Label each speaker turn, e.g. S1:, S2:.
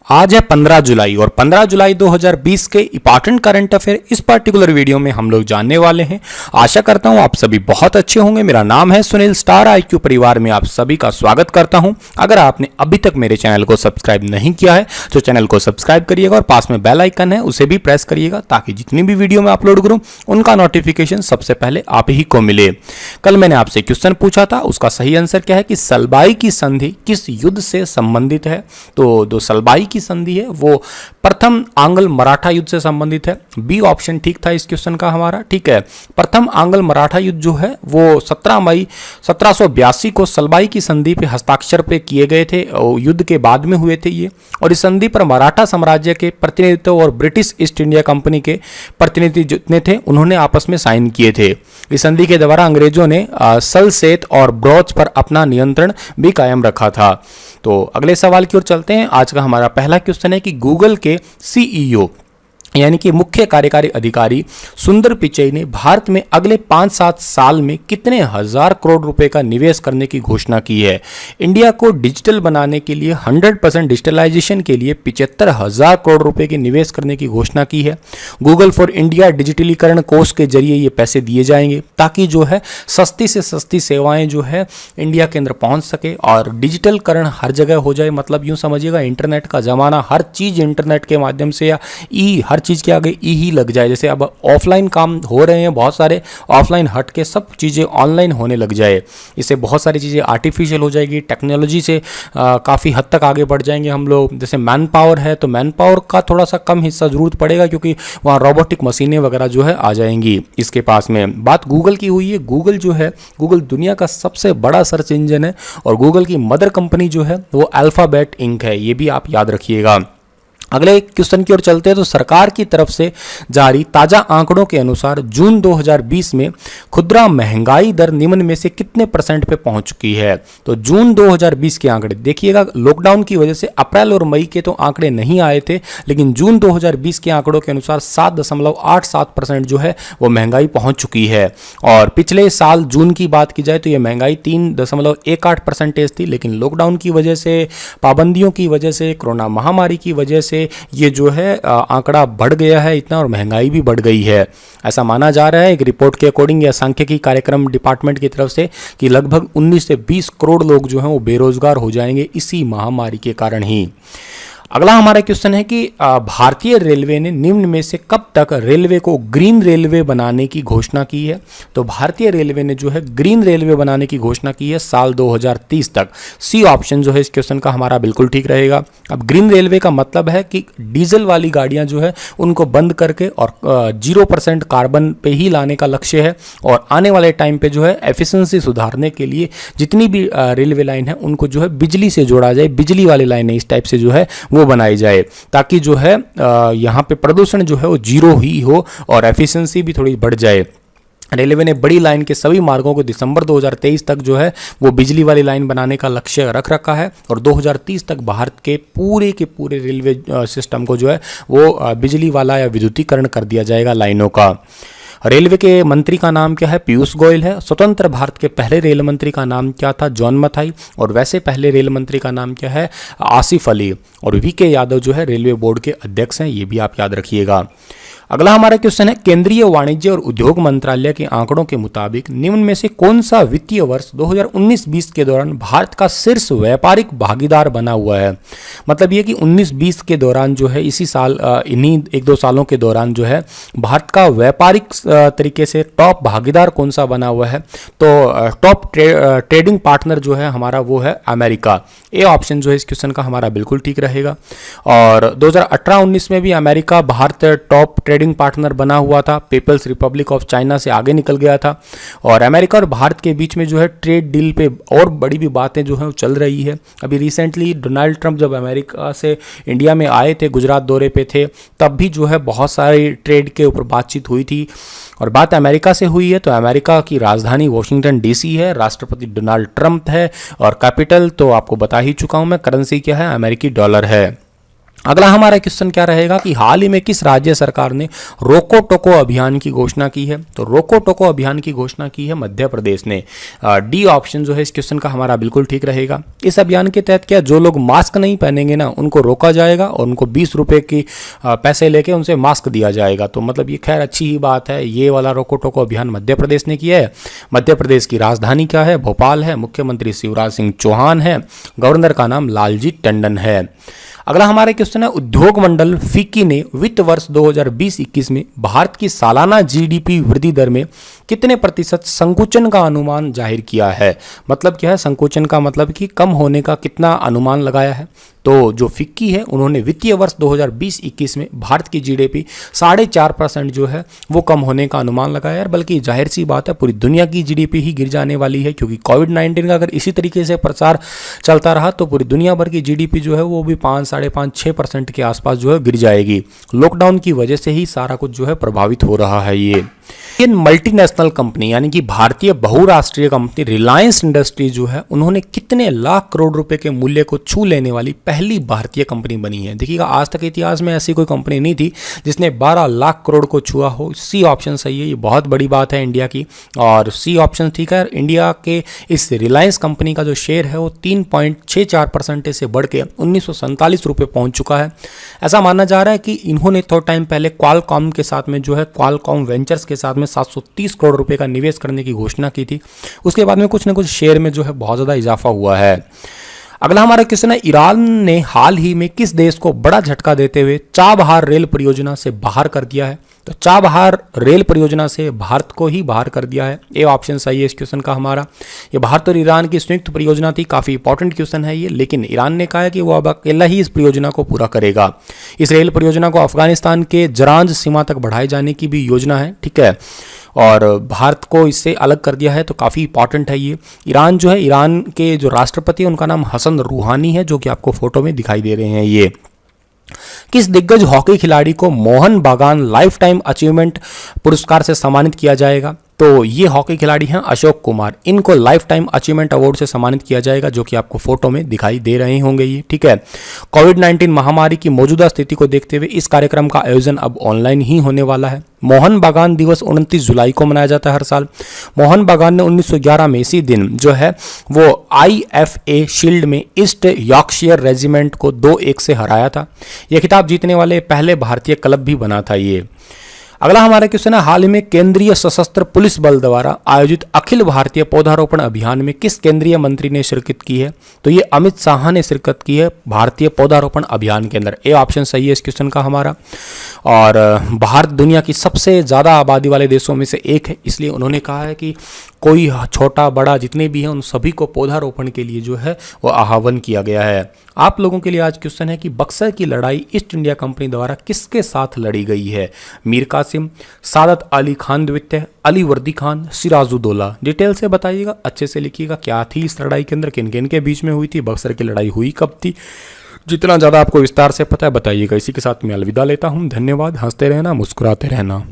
S1: आज है 15 जुलाई और 15 जुलाई 2020 के इंपॉर्टेंट करंट अफेयर इस पर्टिकुलर वीडियो में हम लोग जानने वाले हैं। आशा करता हूं आप सभी बहुत अच्छे होंगे। मेरा नाम है सुनील, स्टार आईक्यू परिवार में आप सभी का स्वागत करता हूं। अगर आपने अभी तक मेरे चैनल को सब्सक्राइब नहीं किया है तो चैनल को सब्सक्राइब करिएगा और पास में बेल आइकन है उसे भी प्रेस करिएगा ताकि जितनी भी वीडियो मैं अपलोड करूं उनका नोटिफिकेशन सबसे पहले आप ही को मिले। कल मैंने आपसे क्वेश्चन पूछा था, उसका सही आंसर क्या है कि सलबाई की संधि किस युद्ध से संबंधित है। तो जो सलबाई की संधि है वो प्रथम आंग्ल मराठा युद्ध से संबंधित है। बी ऑप्शन ठीक था इस क्वेश्चन का हमारा। ठीक है, प्रथम आंग्ल मराठा युद्ध जो है वो 17 मई 1782 को सलबाई की संधि पे हस्ताक्षर पे किए गए थे। युद्ध के बाद में हुए थे ये, और इस संधि पर मराठा साम्राज्य के प्रतिनिधित्व और ब्रिटिश ईस्ट इंडिया कंपनी के प्रतिनिधि जितने थे उन्होंने आपस में साइन किए थे। इस संधि के द्वारा अंग्रेजों ने सलसेत और ब्रॉच पर अपना नियंत्रण भी कायम रखा था। तो अगले सवाल की ओर चलते हैं। आज का हमारा पहला क्वेश्चन है कि गूगल के सीईओ यानी कि मुख्य कार्यकारी अधिकारी सुंदर पिचई ने भारत में अगले 5-7 साल में कितने हजार करोड़ रुपए का निवेश करने की घोषणा की है। इंडिया को डिजिटल बनाने के लिए 100% डिजिटलाइजेशन के लिए 75,000 करोड़ रुपए के निवेश करने की घोषणा की है। गूगल फॉर इंडिया डिजिटलीकरण कोष के जरिए ये पैसे दिए जाएंगे ताकि जो है सस्ती से सस्ती सेवाएं जो है इंडिया के अंदर पहुंच सके और डिजिटलकरण हर जगह हो जाए। मतलब यूं समझिएगा इंटरनेट का जमाना, हर चीज इंटरनेट के माध्यम से या हर चीज के आगे ई ही लग जाए। जैसे अब ऑफलाइन काम हो रहे हैं बहुत सारे, ऑफलाइन हट के सब चीज़ें ऑनलाइन होने लग जाए। इससे बहुत सारी चीज़ें आर्टिफिशियल हो जाएगी, टेक्नोलॉजी से काफ़ी हद तक आगे बढ़ जाएंगे हम लोग। जैसे मैन पावर है तो मैन पावर का थोड़ा सा कम हिस्सा ज़रूरत पड़ेगा क्योंकि वहाँ रोबोटिक मशीनें वगैरह जो है आ जाएंगी इसके पास में। बात गूगल की हुई है। गूगल जो है, गूगल दुनिया का सबसे बड़ा सर्च इंजन है और गूगल की मदर कंपनी जो है वो अल्फ़ाबेट इंक है, ये भी आप याद रखिएगा। अगले क्वेश्चन की ओर चलते हैं। तो सरकार की तरफ से जारी ताजा आंकड़ों के अनुसार जून 2020 में खुदरा महंगाई दर निम्न में से कितने % पे पहुंच चुकी है। तो जून 2020 के आंकड़े देखिएगा, लॉकडाउन की वजह से अप्रैल और मई के तो आंकड़े नहीं आए थे, लेकिन जून 2020 के आंकड़ों के अनुसार 7.87% जो है वो महंगाई पहुंच चुकी है। और पिछले साल जून की बात की जाए तो ये महंगाई 3.18% थी, लेकिन लॉकडाउन की वजह से, पाबंदियों की वजह से, कोरोना महामारी की वजह से ये जो है आंकड़ा बढ़ गया है इतना और महंगाई भी बढ़ गई है। ऐसा माना जा रहा है एक रिपोर्ट के अकॉर्डिंग या सांख्यिकी कार्यक्रम डिपार्टमेंट की तरफ से कि लगभग 19 से 20 करोड़ लोग जो हैं वो बेरोजगार हो जाएंगे इसी महामारी के कारण ही। अगला हमारा क्वेश्चन है कि भारतीय रेलवे ने निम्न में से कब तक रेलवे को ग्रीन रेलवे बनाने की घोषणा की है। तो भारतीय रेलवे ने जो है ग्रीन रेलवे बनाने की घोषणा की है साल 2030 तक। सी ऑप्शन जो है इस क्वेश्चन का हमारा बिल्कुल ठीक रहेगा। अब ग्रीन रेलवे का मतलब है कि डीजल वाली गाड़ियां जो है उनको बंद करके और 0% कार्बन पे ही लाने का लक्ष्य है, और आने वाले टाइम पे जो है एफिशिएंसी सुधारने के लिए जितनी भी रेलवे लाइन है उनको जो है बिजली से जोड़ा जाए, बिजली वाली लाइनें इस टाइप से जो है वो बनाई जाए ताकि जो है यहाँ पे प्रदूषण जो है वो जीरो ही हो और एफिशिएंसी भी थोड़ी बढ़ जाए। रेलवे ने बड़ी लाइन के सभी मार्गों को दिसंबर 2023 तक जो है वो बिजली वाली लाइन बनाने का लक्ष्य रख रखा है और 2030 तक भारत के पूरे रेलवे सिस्टम को जो है वो बिजली वाला या विद्युतीकरण कर दिया जाएगा लाइनों का। रेलवे के मंत्री का नाम क्या है? पीयूष गोयल है। स्वतंत्र भारत के पहले रेल मंत्री का नाम क्या था? जॉन मथाई। और वैसे पहले रेल मंत्री का नाम क्या है? आसिफ अली। और वीके यादव जो है रेलवे बोर्ड के अध्यक्ष हैं, ये भी आप याद रखिएगा। अगला हमारा क्वेश्चन है केंद्रीय वाणिज्य और उद्योग मंत्रालय के आंकड़ों के मुताबिक निम्न में से कौन सा वित्तीय वर्ष 2019-20 के दौरान भारत का शीर्ष व्यापारिक भागीदार बना हुआ है। मतलब ये कि 19-20 के दौरान जो है इसी साल इन्हीं 1-2 सालों के दौरान जो है भारत का व्यापारिक तरीके से टॉप भागीदार कौन सा बना हुआ है। तो टॉप ट्रेडिंग पार्टनर जो है हमारा वो है अमेरिका। ए ऑप्शन जो है इस क्वेश्चन का हमारा बिल्कुल ठीक रहेगा। और 2018-19 में भी America Bharat top trading partner बना हुआ था, पीपल्स रिपब्लिक ऑफ चाइना से आगे निकल गया था। और अमेरिका और भारत के बीच में जो है ट्रेड डील पे और बड़ी भी बातें जो है वो चल रही है। अभी रिसेंटली डोनाल्ड ट्रंप जब अमेरिका से इंडिया में आए थे, गुजरात दौरे पे थे, तब भी जो है बहुत सारी ट्रेड के ऊपर बातचीत हुई थी। और बात अमेरिका से हुई है तो अमेरिका की राजधानी वॉशिंगटन डीसी है, राष्ट्रपति डोनाल्ड ट्रंप है और कैपिटल तो आपको बता ही चुका हूं मैं, करेंसी क्या है? अमेरिकी डॉलर है। अगला हमारा क्वेश्चन क्या रहेगा कि हाल ही में किस राज्य सरकार ने रोको टोको अभियान की घोषणा की है? तो रोको टोको अभियान की घोषणा की है मध्य प्रदेश ने। डी ऑप्शन जो है इस क्वेश्चन का हमारा बिल्कुल ठीक रहेगा। इस अभियान के तहत क्या जो लोग मास्क नहीं पहनेंगे ना उनको रोका जाएगा और उनको 20 रुपये की पैसे लेके उनसे मास्क दिया जाएगा। तो मतलब ये खैर अच्छी ही बात है। ये वाला रोको टोको अभियान मध्य प्रदेश ने किया है। मध्य प्रदेश की राजधानी क्या है? भोपाल है। मुख्यमंत्री शिवराज सिंह चौहान है। गवर्नर का नाम लालजी टंडन है। अगला हमारा क्वेश्चन है उद्योग मंडल फिक्की ने वित्त वर्ष 2020-21 में भारत की सालाना जीडीपी वृद्धि दर में कितने प्रतिशत संकुचन का अनुमान जाहिर किया है? मतलब क्या है संकुचन का? मतलब कि कम होने का कितना अनुमान लगाया है? तो जो फिक्की है उन्होंने वित्तीय वर्ष 2020-21 में भारत की जीडीपी 4.5% जो है वो कम होने का अनुमान लगाया है। बल्कि जाहिर सी बात है पूरी दुनिया की जीडीपी ही गिर जाने वाली है, क्योंकि कोविड-19 का अगर इसी तरीके से प्रसार चलता रहा तो पूरी दुनिया भर की जीडीपी जो है वो भी 5, 5.5-6% के आसपास जो है गिर जाएगी। लॉकडाउन की वजह से ही सारा कुछ जो है प्रभावित हो रहा है। ये मल्टीनेशनल कंपनी यानी कि भारतीय बहुराष्ट्रीय कंपनी रिलायंस इंडस्ट्री जो है उन्होंने कितने लाख करोड़ रुपए के मूल्य को छू लेने वाली पहली भारतीय कंपनी बनी है? देखिएगा आज तक इतिहास में ऐसी कोई कंपनी नहीं थी जिसने 12 लाख करोड़ को छुआ हो। सी ऑप्शन सही है। ये बहुत बड़ी बात है इंडिया की, और सी ऑप्शन ठीक है। इंडिया के इस रिलायंस कंपनी का जो शेयर है वो 3.64% से बढ़ के 1947 रुपये पहुंच चुका है। ऐसा माना जा रहा है कि इन्होंने थोड़ा टाइम पहले क्वालकॉम के साथ में जो है क्वालकॉम वेंचर्स के साथ में 730 करोड़ रुपए का निवेश करने की घोषणा की थी। उसके बाद में कुछ ना कुछ शेयर में जो है बहुत ज़्यादा इजाफा हुआ है। अगला हमारा क्वेश्चन है ईरान ने हाल ही में किस देश को बड़ा झटका देते हुए चाबहार रेल परियोजना से बाहर कर दिया है? तो चाबहार रेल परियोजना से भारत को ही बाहर कर दिया है। ए ऑप्शन सही है इस क्वेश्चन का हमारा। ये भारत और ईरान की संयुक्त परियोजना थी। काफ़ी इंपॉर्टेंट क्वेश्चन है ये, लेकिन ईरान ने कहा है कि वो अब अकेला ही इस परियोजना को पूरा करेगा। इस रेल परियोजना को अफगानिस्तान के जरांज सीमा तक बढ़ाए जाने की भी योजना है, ठीक है, और भारत को इससे अलग कर दिया है। तो काफ़ी इंपॉर्टेंट है ये। ईरान जो है, ईरान के जो राष्ट्रपति हैं उनका नाम हसन रूहानी है, जो कि आपको फोटो में दिखाई दे रहे हैं। ये किस दिग्गज हॉकी खिलाड़ी को मोहन बागान लाइफ टाइम अचीवमेंट पुरस्कार से सम्मानित किया जाएगा? तो ये हॉकी खिलाड़ी हैं अशोक कुमार। इनको लाइफ टाइम अचीवमेंट अवार्ड से सम्मानित किया जाएगा, जो कि आपको फोटो में दिखाई दे रहे होंगे ये, ठीक है। कोविड-19 महामारी की मौजूदा स्थिति को देखते हुए इस कार्यक्रम का आयोजन अब ऑनलाइन ही होने वाला है। मोहन बागान दिवस 29 जुलाई को मनाया जाता है हर साल। मोहन बागान ने 1911 में इसी दिन जो है वो IFA शील्ड में ईस्ट यॉर्कशायर रेजिमेंट को 2-1 से हराया था। यह खिताब जीतने वाले पहले भारतीय क्लब भी बना था ये। अगला हमारा क्वेश्चन है हाल ही में केंद्रीय सशस्त्र पुलिस बल द्वारा आयोजित अखिल भारतीय पौधारोपण अभियान में किस केंद्रीय मंत्री ने शिरकत की है? तो ये अमित शाह ने शिरकत की है भारतीय पौधारोपण अभियान के अंदर। ए ऑप्शन सही है इस क्वेश्चन का हमारा। और भारत दुनिया की सबसे ज़्यादा आबादी वाले देशों में से एक है, इसलिए उन्होंने कहा है कि कोई छोटा बड़ा जितने भी हैं उन सभी को पौधारोपण के लिए जो है वो आह्वान किया गया है। आप लोगों के लिए आज क्वेश्चन है कि बक्सर की लड़ाई ईस्ट इंडिया कंपनी द्वारा किसके साथ लड़ी गई है? मीर कासिम, सादत अली खान द्वितीय, अली वर्दी खान, सिराजुद्दौला। डिटेल से बताइएगा, अच्छे से लिखिएगा क्या थी इस लड़ाई के अंदर, किन किन के बीच में हुई थी, बक्सर की लड़ाई हुई कब थी। जितना ज़्यादा आपको विस्तार से पता है बताइएगा। इसी के साथ मैं अलविदा लेता हूँ। धन्यवाद। हंसते रहना, मुस्कुराते रहना।